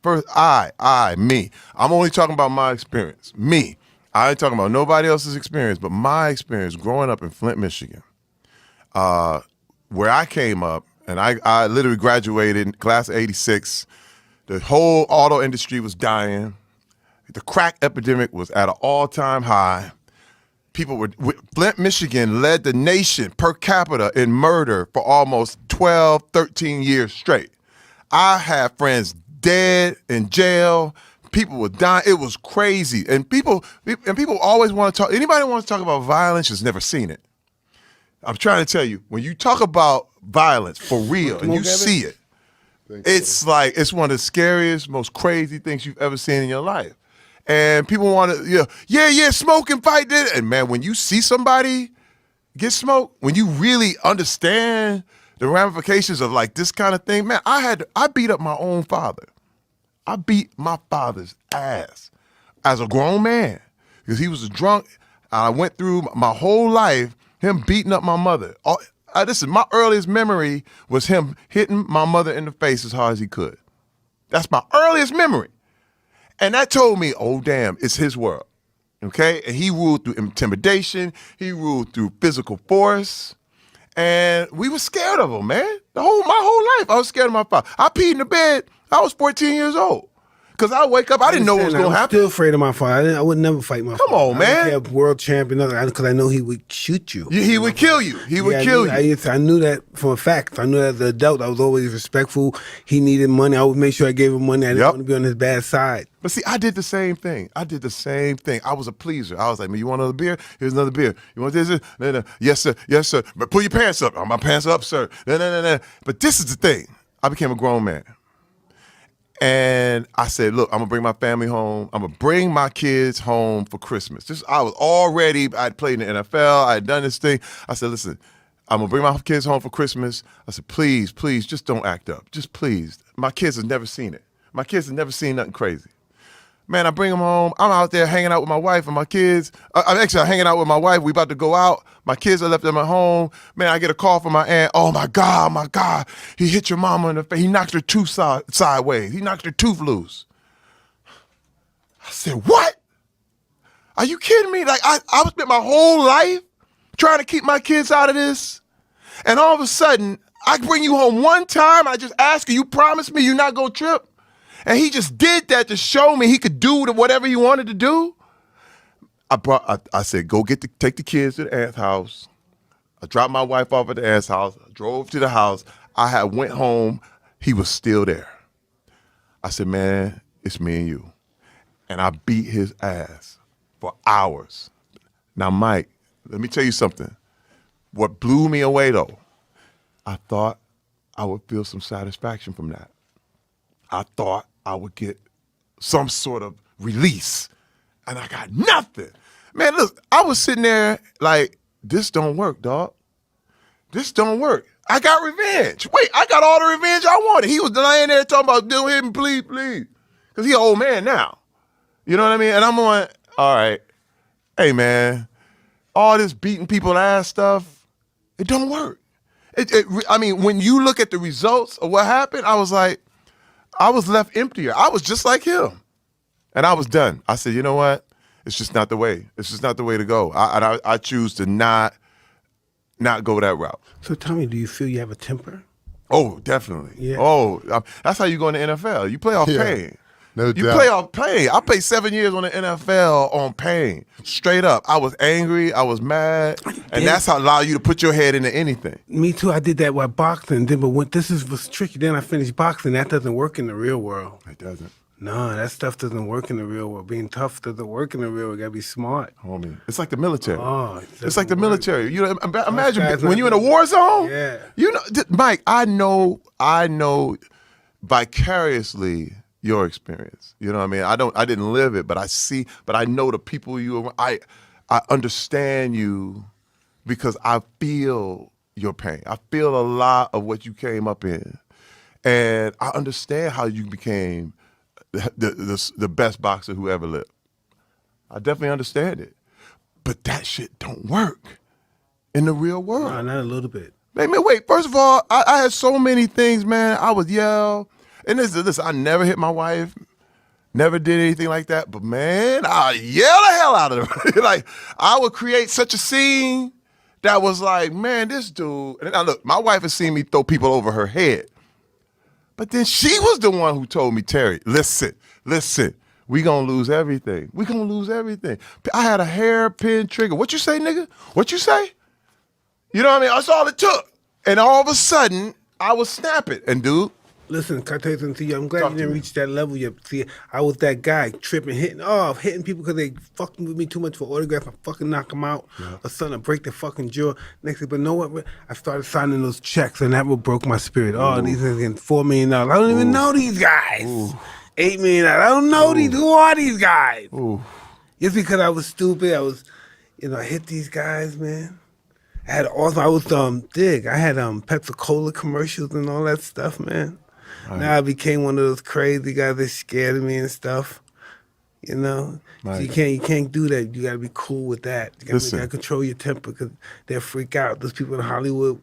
First, me. I'm only talking about my experience. Me. I ain't talking about nobody else's experience, but my experience growing up in Flint, Michigan, where I came up, and I literally graduated in class of 86. The whole auto industry was dying. The crack epidemic was at an all-time high. Flint, Michigan led the nation per capita in murder for almost 12, 13 years straight. I had friends dead in jail. People were dying. It was crazy. And people always want to talk. Anybody wants to talk about violence has never seen it. I'm trying to tell you, when you talk about violence for real and you see it, it's like, it's one of the scariest, most crazy things you've ever seen in your life. And people want to, smoke and fight this. And man, when you see somebody get smoked, when you really understand the ramifications of like this kind of thing, man, I beat up my own father. I beat my father's ass as a grown man because he was a drunk. I went through my whole life him beating up my mother. Listen, my earliest memory was him hitting my mother in the face as hard as he could. That's my earliest memory. And that told me, oh, damn, it's his world, okay? And he ruled through intimidation. He ruled through physical force. And we were scared of him, man. My whole life, I was scared of my father. I peed in the bed. I was 14 years old. Because I wake up, I didn't know what was going to happen. I'm still afraid of my father. I would never fight my father. Come on, man. I don't care, world champion, because I know he would shoot you. He would kill you. He would kill you. I knew that for a fact. I knew that as an adult, I was always respectful. He needed money. I would make sure I gave him money. I didn't want to be on his bad side. But see, I did the same thing. I was a pleaser. I was like, man, you want another beer? Here's another beer. You want this? No. Yes, sir. Yes, sir. But pull your pants up. My pants up, sir. No. But this is the thing. I became a grown man. And I said, look, I'm going to bring my family home. I'm going to bring my kids home for Christmas. I'd played in the NFL. I had done this thing. I said, listen, I'm going to bring my kids home for Christmas. I said, please, just don't act up. Just please. My kids have never seen it. My kids have never seen nothing crazy. Man, I bring them home. I'm out there hanging out with my wife and my kids. I'm hanging out with my wife. We about to go out. My kids are left at my home. Man, I get a call from my aunt. Oh, my God. He hit your mama in the face. He knocked her tooth sideways. He knocked her tooth loose. I said, what? Are you kidding me? Like, I spent my whole life trying to keep my kids out of this. And all of a sudden, I bring you home one time. I just ask you promise me you're not going to trip? And he just did that to show me he could do whatever he wanted to do. I said, take the kids to the aunt's house. I dropped my wife off at the aunt's house. I drove to the house. I went home. He was still there. I said, man, it's me and you. And I beat his ass for hours. Now, Mike, let me tell you something. What blew me away, though, I thought I would feel some satisfaction from that. I thought I would get some sort of release, and I got nothing. Man, look, I was sitting there like, this don't work, dog. This don't work. I got revenge. Wait, I got all the revenge I wanted. He was laying there talking about, do him, please. Because he an old man now. You know what I mean? And I'm going, all right, hey, man, all this beating people ass stuff, it don't work. I mean, when you look at the results of what happened, I was like, I was left emptier. I was just like him. And I was done. I said, you know what? It's just not the way. It's just not the way to go. I choose to not go that route. So tell me, do you feel you have a temper? Oh, definitely. Yeah. Oh, that's how you go in the NFL. You play off pain. No doubt. You play off pain. I played 7 years on the NFL on pain. Straight up. I was angry. I was mad. And that's how allow you to put your head into anything. Me too. I did that with boxing. But was tricky. Then I finished boxing. That doesn't work in the real world. It doesn't. No, that stuff doesn't work in the real world. Being tough doesn't work in the real world. You gotta be smart. Homie, it's like the military. Oh, it's like the military. You know, imagine when you're in a war zone. Yeah. You know, Mike, I know vicariously your experience. You know what I mean? I didn't live it, but I know the people I understand you because I feel your pain. I feel a lot of what you came up in. And I understand how you became the best boxer who ever lived. I definitely understand it. But that shit don't work in the real world. No, not a little bit. Man, wait, first of all, I had so many things, man. I would yell. And this, I never hit my wife, never did anything like that. But man, I yell the hell out of her. Like, I would create such a scene that was like, man, this dude. And now look, my wife has seen me throw people over her head. But then she was the one who told me, Terry, listen, we gonna lose everything. We gonna lose everything. I had a hairpin trigger. What you say, nigga? What you say? You know what I mean? That's all it took. And all of a sudden, I was snapping. And dude, listen, can I tell you something to you? I'm glad Talk you to didn't me. reach that level yet. See, I was that guy tripping, hitting people because they fucking with me too much for autograph. I fucking knock them out or something, I break their fucking jaw. Next thing, but know what? I started signing those checks, and that what broke my spirit. Oh, these niggas getting $4 million. I don't even know these guys. $8 million. I don't know these. Who are these guys? Just because I was stupid, I hit these guys, man. I had Pepsi-Cola commercials and all that stuff, man. Right. Now I became one of those crazy guys that scared of me and stuff. You know, right. So you can't do that. You gotta be cool with that. You gotta control your temper because they'll freak out. Those people in Hollywood.